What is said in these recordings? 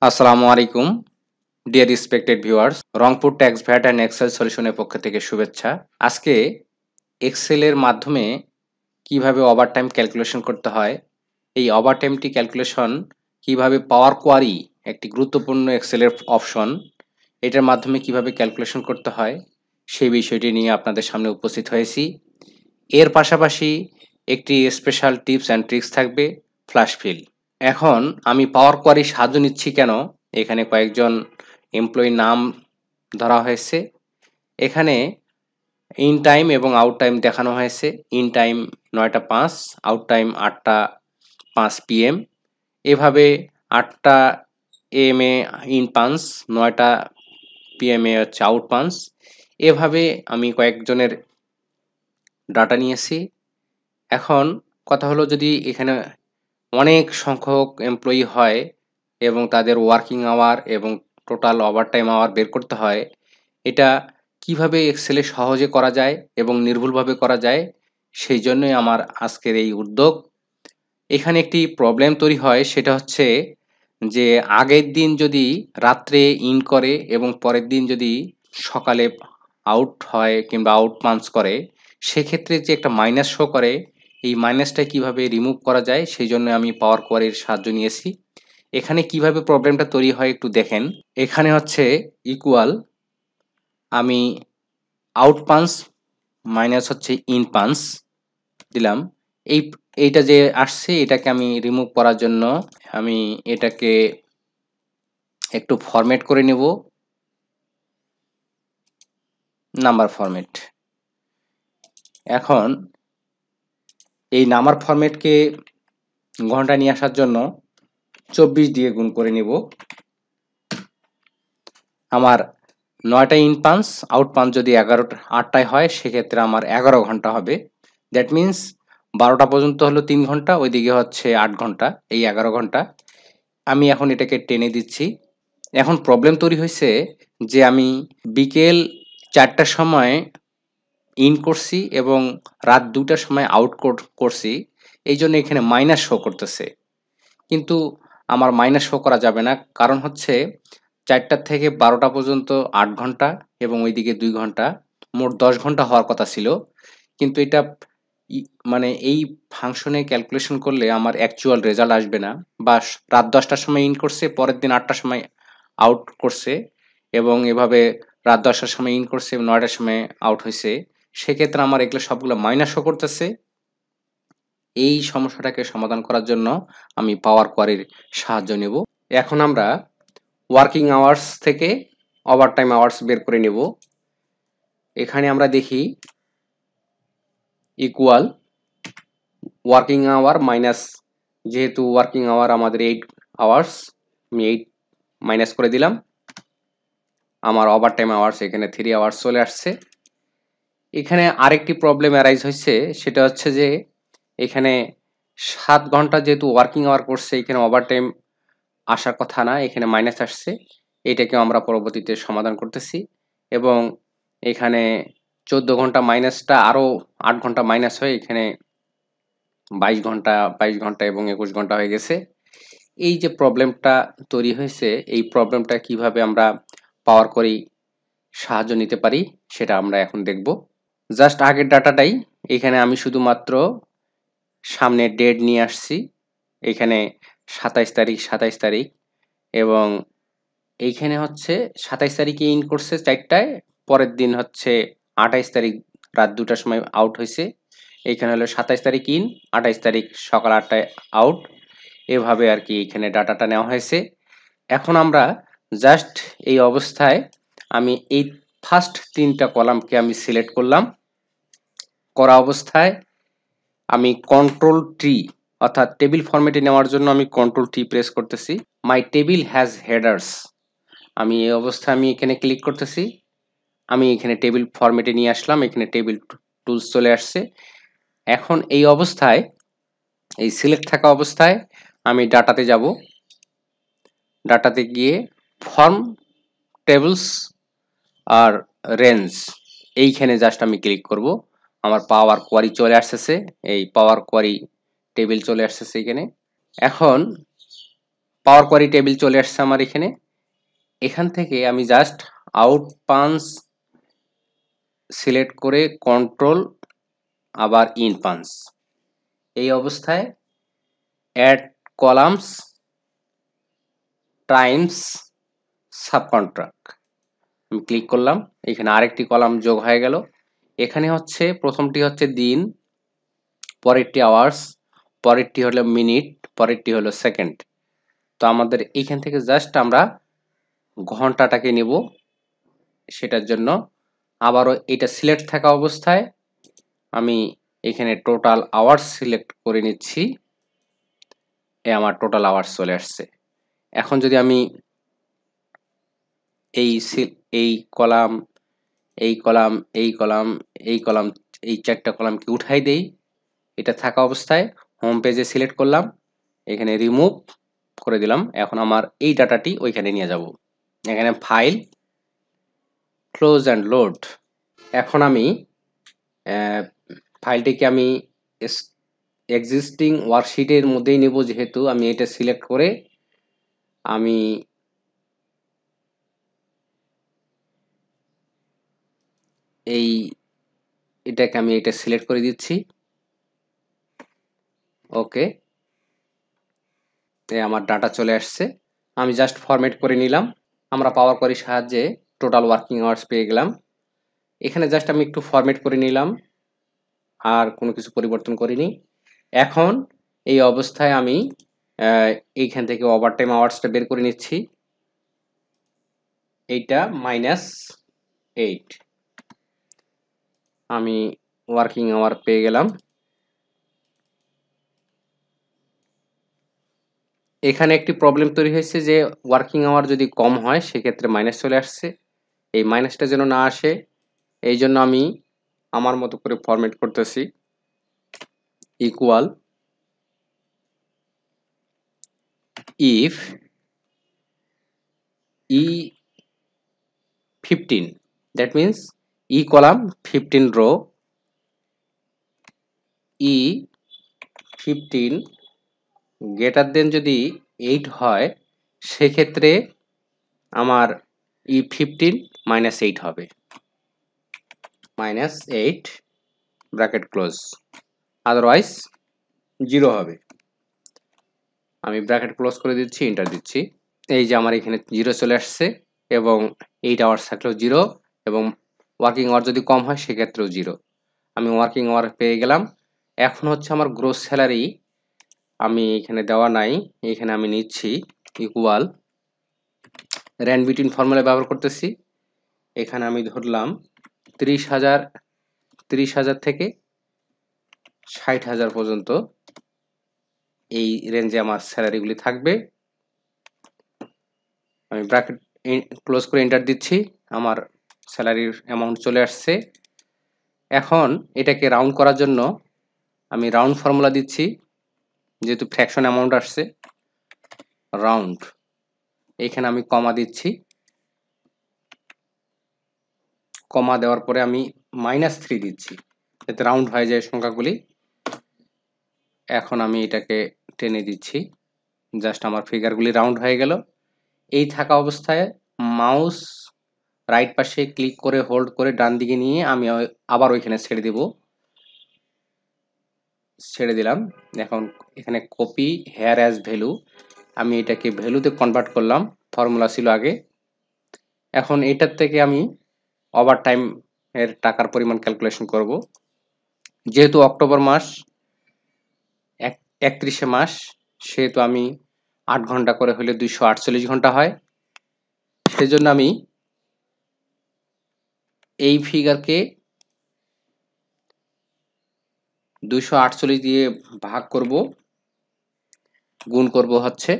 আসসালামু আলাইকুম dear respected viewers, Rangpur tax VAT and excel সলিউশনের পক্ষ থেকে শুভেচ্ছা। আজকে এক্সেলের মাধ্যমে কিভাবে ওভারটাইম ক্যালকুলেশন করতে হয়, এই ওভারটাইমটি ক্যালকুলেশন কিভাবে পাওয়ার কোয়ারি একটি গুরুত্বপূর্ণ এক্সেলের অপশন, এটার মাধ্যমে কিভাবে ক্যালকুলেশন করতে হয় সেই বিষয়টি নিয়ে আপনাদের সামনে উপস্থিত হয়েছি। এর পাশাপাশি একটি স্পেশাল টিপস অ্যান্ড ট্রিক্স থাকবে, ফ্ল্যাশ ফিল। এখন আমি পাওয়ার কোয়ারির সাহায্য নিচ্ছি কেন? এখানে কয়েকজন এমপ্লয়ির নাম ধরা হয়েছে। এখানে ইন টাইম এবং আউট টাইম দেখানো হয়েছে। ইন টাইম ৯টা ৫, আউট টাইম ৮টা ৫ PM। এভাবে ৮টা AM এ ইন পাঞ্চ, ৯টা PM এ হচ্ছে আউট পাঞ্চ। এভাবে আমি কয়েকজনের ডাটা নিয়েছি। এখন কথা হলো, যদি এখানে অনেক সংখ্যক এমপ্লয়ি হয় এবং তাদের ওয়ার্কিং আওয়ার এবং টোটাল ওভারটাইম আওয়ার বের করতে হয়, এটা কিভাবে এক্সেলে সহজে করা যায় এবং নির্ভুলভাবে করা যায়, সেই জন্যই আমার আজকের এই উদ্যোগ। এখানে একটি প্রবলেম তৈরি হয়, সেটা হচ্ছে যে আগের দিন যদি রাত্রে ইন করে এবং পরের দিন যদি সকালে আউট হয় কিংবা আউট পাঞ্চ করে, সেক্ষেত্রে যে একটা মাইনাস শো করে, এই মাইনাসটা কিভাবে রিমুভ করা যায় সেই জন্য আমি পাওয়ার কোয়ারির সাহায্য নিয়েছি। এখানে কিভাবে প্রবলেমটা তৈরি হয় একটু দেখেন। এখানে হচ্ছে ইকুয়াল, আমি আউট পাঞ্চ মাইনাস হচ্ছে ইন পাঞ্চ দিলাম। এই এইটা যে আসছে, এটাকে আমি রিমুভ করার জন্য আমি এটাকে একটু ফরম্যাট করে নেব, নাম্বার ফরম্যাট। এখন এই নাম্বার ফরম্যাটকে ঘন্টা নিয়ে আসার জন্য 24 দিয়ে গুণ করে নেব। আমার ৯টা ইন পাঞ্চ, আউট পাঞ্চ যদি ৮টায় হয়, সেক্ষেত্রে আমার 11 ঘন্টা হবে। দ্যাট মিন্স 12টা পর্যন্ত হলো 3 ঘন্টা, ওইদিকে হচ্ছে 8 ঘন্টা, এই 11 ঘন্টা। আমি এখন এটাকে টেনে দিচ্ছি। এখন প্রবলেম তৈরি হয়েছে যে আমি বিকেল 4টার সময় ইন করছি এবং রাত 2টার সময় আউট করছি, এই জন্য এখানে মাইনাস শো করতেছে। কিন্তু আমার মাইনাস শো করা যাবে না, কারণ হচ্ছে 4টা থেকে 12টা পর্যন্ত 8 ঘন্টা এবং ওইদিকে 2 ঘন্টা, মোট 10 ঘন্টা হওয়ার কথা ছিল। কিন্তু এটা মানে এই ফাংশনে ক্যালকুলেশন করলে আমার অ্যাকচুয়াল রেজাল্ট আসবে না। বা রাত 10টার সময় ইন করছে, পরের দিন 8টার সময় আউট করছে এবং এভাবে রাত 10টার সময় ইন করছে, 9টার সময় আউট হয়েছে, সেক্ষেত্রে আমার এগুলো সবগুলো মাইনাস শো করতেছে। এই সমস্যাটাকে সমাধান করার জন্য আমি পাওয়ার কোয়ারির সাহায্য নেব। এখন আমরা ওয়ার্কিং আওয়ার্স থেকে ওভারটাইম আওয়ার্স বের করে নেব। এখানে আমরা দেখি ইকুয়াল ওয়ার্কিং আওয়ার মাইনাস, যেহেতু ওয়ার্কিং আওয়ার আমাদের 8 আওয়ার্স, আমি 8 মাইনাস করে দিলাম। আমার ওভারটাইম আওয়ার্স এখানে 3 আওয়ার্স চলে আসছে। এখানে আরেকটি প্রবলেম অ্যারাইজ হয়েছে, সেটা হচ্ছে যে এখানে 7 ঘন্টা যেহেতু ওয়ার্কিং আওয়ার করছে, এখানে ওভারটাইম আসার কথা না, এখানে মাইনাস আসছে। এটাকেও আমরা পরবর্তীতে সমাধান করতেছি এবং এখানে 14 ঘন্টা মাইনাসটা আরও 8 ঘন্টা মাইনাস হয়ে এখানে 22 ঘন্টা এবং 21 ঘন্টা হয়ে গেছে। এই যে প্রবলেমটা তৈরি হয়েছে, এই প্রবলেমটা কিভাবে আমরা পাওয়ার করি সাহায্য নিতে পারি, সেটা আমরা এখন দেখব। জাস্ট আগের ডাটাটাই এখানে আমি শুধুমাত্র সামনে ডেট নিয়ে আসছি। এখানে 27 তারিখ এবং এইখানে হচ্ছে 27 তারিখে ইন করছে 4টায়, পরের দিন হচ্ছে 28 তারিখ রাত 2টার সময় আউট হয়েছে। এইখানে হলো 27 তারিখ ইন, 28 তারিখ সকাল 8টায় আউট। এভাবে আর কি এখানে ডাটাটা নেওয়া হয়েছে। এখন আমরা জাস্ট এই অবস্থায় আমি এই ফার্স্ট 3টা কলামকে আমি সিলেক্ট করলাম। করা অবস্থায় আমি কন্ট্রোল টি, অর্থাৎ টেবিল ফরম্যাটে নেওয়ার জন্য আমি কন্ট্রোল টি প্রেস করতেছি। মাই টেবিল হ্যাজ হেডার্স, আমি এই অবস্থায় আমি এখানে ক্লিক করতেছি। আমি এখানে টেবিল ফরম্যাটে নিয়ে আসলাম, এখানে টেবিল টুলস চলে আসছে। এখন এই অবস্থায়, এই সিলেক্ট থাকা অবস্থায় আমি ডাটাতে যাব। ডাটাতে গিয়ে ফর্ম, টেবলস আর রেঞ্জ, এইখানে জাস্ট আমি ক্লিক করব। আমার পাওয়ার কোয়ারি চলে আসতেছে, এই পাওয়ার কোয়ারি টেবিল চলে আসতেছে এখানে। এখন পাওয়ার কোয়ারি টেবিল চলে আসছে আমার এখানে। এখান থেকে আমি জাস্ট আউট পাঞ্চ সিলেক্ট করে কন্ট্রোল আবার ইন পাঞ্চ, এই অবস্থায় অ্যাড কলামস টাইমস সাবকন্ট্রাক্ট আমি ক্লিক করলাম। এখানে আরেকটি কলাম যোগ হয়ে গেল। এখানে হচ্ছে প্রথমটি হচ্ছে দিন, পরেরটি আওয়ার্স, পরেরটি হলো মিনিট, পরেরটি হলো সেকেন্ড। তো আমাদের এখান থেকে জাস্ট আমরা ঘন্টাটাকে নেব। সেটার জন্য আবারও এটা সিলেক্ট থাকা অবস্থায় আমি এখানে টোটাল আওয়ার্স সিলেক্ট করে নিচ্ছি। আমার টোটাল আওয়ার্স চলে আসছে। এখন যদি আমি এই এই কলাম, এই কলাম, এই কলাম, এই কলাম, এই চারটা কলামকে উঠাই দেই, এটা থাকা অবস্থায় হোম পেজে সিলেক্ট করলাম, এখানে রিমুভ করে দিলাম। এখন আমার এই ডাটাটি ওইখানে নিয়ে যাব। এখানে ফাইল, ক্লোজ অ্যান্ড লোড। এখন আমি ফাইলটিকে আমি এক্সিস্টিং ওয়ার্কশিটের মধ্যেই নেব, যেহেতু আমি এটা সিলেক্ট করে আমি এটাকে আমি এটা সিলেক্ট করে দিচ্ছি। ওকে, আমার ডাটা চলে আসছে। আমি জাস্ট ফরম্যাট করে নিলাম। আমরা পাওয়ার কোয়ারির সাহায্যে টোটাল ওয়ার্কিং আওয়ার্স পেয়ে গেলাম। এখানে জাস্ট আমি একটু ফরম্যাট করে নিলাম, আর কোনো কিছু পরিবর্তন করিনি। এখন এই অবস্থায় আমি এইখান থেকে ওভারটাইম আওয়ার্সটা বের করে নিচ্ছি। এইটা -8, আমি ওয়ার্কিং আওয়ার পেয়ে গেলাম। এখানে একটি প্রবলেম তৈরি হয়েছে যে ওয়ার্কিং আওয়ার যদি কম হয় সেক্ষেত্রে মাইনাস চলে আসছে। এই মাইনাসটা যেন না আসে এই জন্য আমি আমার মতো করে ফরম্যাট করতেছি। Equal if E15, that means E column 15 row, E15 greater than যদি 8 হয় সেক্ষেত্রে আমার E15 -8 হবে, -8 ব্র্যাকেট ক্লোজ, আদারওয়াইজ 0 হবে। আমি ব্র্যাকেট ক্লোজ করে দিচ্ছি, এন্টার দিচ্ছি। এই যে আমার এখানে 0 চলে আসছে, এবং 8 আওয়ার্স থাকলেও 0, এবং ওয়ার্কিং আওয়ার যদি কম হয় সেক্ষেত্রেও 0। আমি ওয়ার্কিং আওয়ার পেয়ে গেলাম। এখন হচ্ছে আমার গ্রোস স্যালারি আমি এখানে দেওয়া নাই, এখানে আমি নিচ্ছি ইকুয়াল র্যান্ড বিটুইন ফর্মুলা ব্যবহার করতেছি। এখানে আমি ধরলাম 30,000 থেকে 60,000 পর্যন্ত এই রেঞ্জে আমার স্যালারিগুলি থাকবে। আমি ব্র্যাকেট ক্লোজ করে এন্টার দিচ্ছি। আমার স্যালারির অ্যামাউন্ট চলে আসছে। এখন এটাকে রাউন্ড করার জন্য আমি রাউন্ড ফর্মুলা দিচ্ছি, যেহেতু ফ্র্যাকশন অ্যামাউন্ট আসছে। রাউন্ড, এখানে আমি কমা দিচ্ছি। কমা দেওয়ার পরে আমি -3 দিচ্ছি, যাতে রাউন্ড হয়ে যায় সংখ্যাগুলি। এখন আমি এটাকে টেনে দিচ্ছি, জাস্ট আমার ফিগারগুলি রাউন্ড হয়ে গেল। এই থাকা অবস্থায় মাউস রাইট পাশে ক্লিক করে হোল্ড করে ডান দিকে নিয়ে আমি আবার ওইখানে ছেড়ে দিলাম। এখন এখানে কপি হেয়ার অ্যাজ ভ্যালু, আমি এটাকে ভ্যালুতে কনভার্ট করলাম, ফর্মুলা ছিল আগে। এখন এটার থেকে আমি ওভার টাইম এর টাকার পরিমাণ ক্যালকুলেশন করব। যেহেতু অক্টোবর মাস 31শে মাস, সেহেতু আমি 8 ঘন্টা করে হলে 248 ঘন্টা হয়। সেজন্য আমি এই ফিগারকে 248 দিয়ে ভাগ করব, গুণ করব হচ্ছে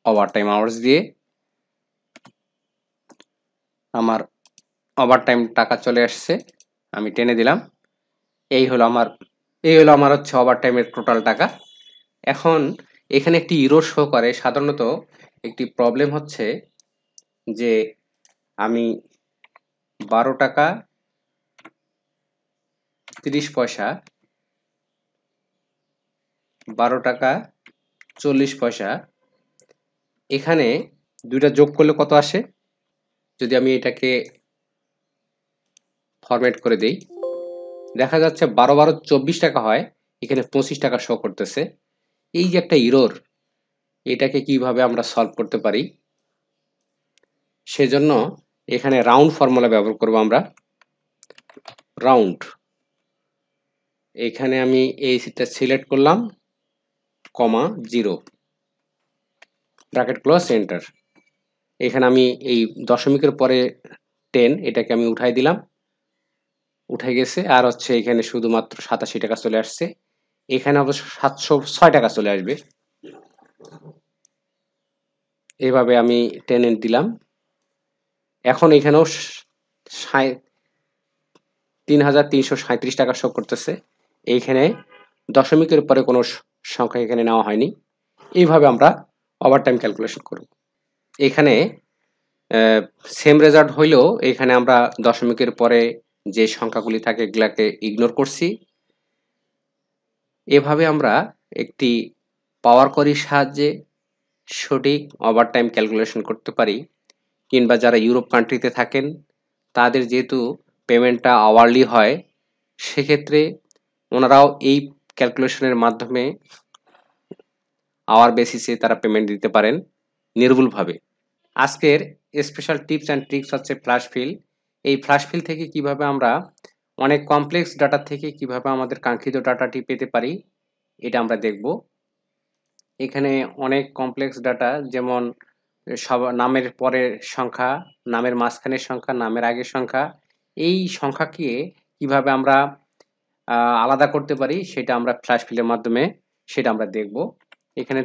ওভারটাইম আওয়ার্স দিয়ে। আমার ওভারটাইম টাকা চলে আসছে, আমি টেনে দিলাম। এই হলো আমার হচ্ছে ওভারটাইমের টোটাল টাকা। এখন এখানে একটি ইরর শো করে। সাধারণত একটি প্রবলেম হচ্ছে যে আমি 12 টাকা 30 পয়সা, 12 টাকা 40 পয়সা এখানে দুইটা যোগ করলে কত আসে, যদি আমি এটাকে ফরম্যাট করে দেই, দেখা যাচ্ছে 12 12 24 টাকা হয়, এখানে 25 টাকা শো করতেছে। এই যে একটা ইরর, এটাকে কিভাবে আমরা সলভ করতে পারি, সেজন্য এখানে রাউন্ড ফর্মুলা ব্যবহার করব আমরা। রাউন্ড, এখানে আমি এইটা সিলেক্ট করলাম, কমা 0, ব্র্যাকেট ক্লোজ, এন্টার। এখানে আমি এই দশমিকের পরে 10 এটাকে আমি উঠাই দিলাম, উঠে গেছে। আর হচ্ছে এখানে শুধুমাত্র 87 টাকা চলে আসছে, এখানে অবশ্য 706 টাকা চলে আসবে। এভাবে আমি 10 দিলাম। এখন এখানেও 3337 টাকা শো করতেছে, এইখানে দশমিকের পরে কোনো সংখ্যা এখানে নেওয়া হয়নি। এইভাবে আমরা ওভারটাইম ক্যালকুলেশন করব। এখানে সেম রেজাল্ট হইলেও এখানে আমরা দশমিকের পরে যে সংখ্যাগুলি থাকে এগুলাকে ইগনোর করছি। এভাবে আমরা একটি পাওয়ার কোয়ারির সাহায্যে সঠিক ওভারটাইম ক্যালকুলেশন করতে পারি। কিংবা যারা ইউরোপ কান্ট্রিতে থাকেন, তাদের যেহেতু পেমেন্টটা আওয়ারলি হয়, সেক্ষেত্রে ওনারাও এই ক্যালকুলেশনের মাধ্যমে আওয়ার বেসিসে তারা পেমেন্ট দিতে পারেন নির্ভুলভাবে। আজকের স্পেশাল টিপস অ্যান্ড ট্রিক্স হচ্ছে ফ্ল্যাশ ফিল। এই ফ্ল্যাশ ফিল থেকে কিভাবে আমরা অনেক কমপ্লেক্স ডাটা থেকে কিভাবে আমাদের কাঙ্ক্ষিত ডাটাটি পেতে পারি, এটা আমরা দেখব। এখানে অনেক কমপ্লেক্স ডাটা, যেমন সব নামের পরের সংখ্যা, নামের মাঝখানের সংখ্যা, নামের আগের সংখ্যা, এই সংখ্যাকে কিভাবে আমরা আলাদা করতে পারি সেটা আমরা ফ্ল্যাশ ফিলের মাধ্যমে সেটা আমরা দেখব। এখানে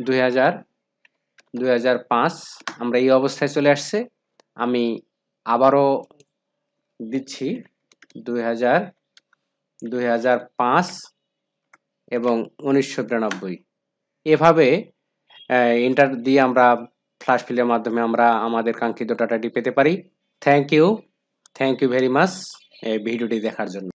2005 আমরা এই অবস্থায় চলে আসছে। আমি আবারও দিচ্ছি 2005 এবং 1992। এভাবে এন্টার দিয়ে আমরা ফ্ল্যাশ ফিলের মাধ্যমে আমরা আমাদের কাঙ্ক্ষিত ডাটাটি পেতে পারি। থ্যাংক ইউ ভেরি মাচ এই ভিডিওটি দেখার জন্য।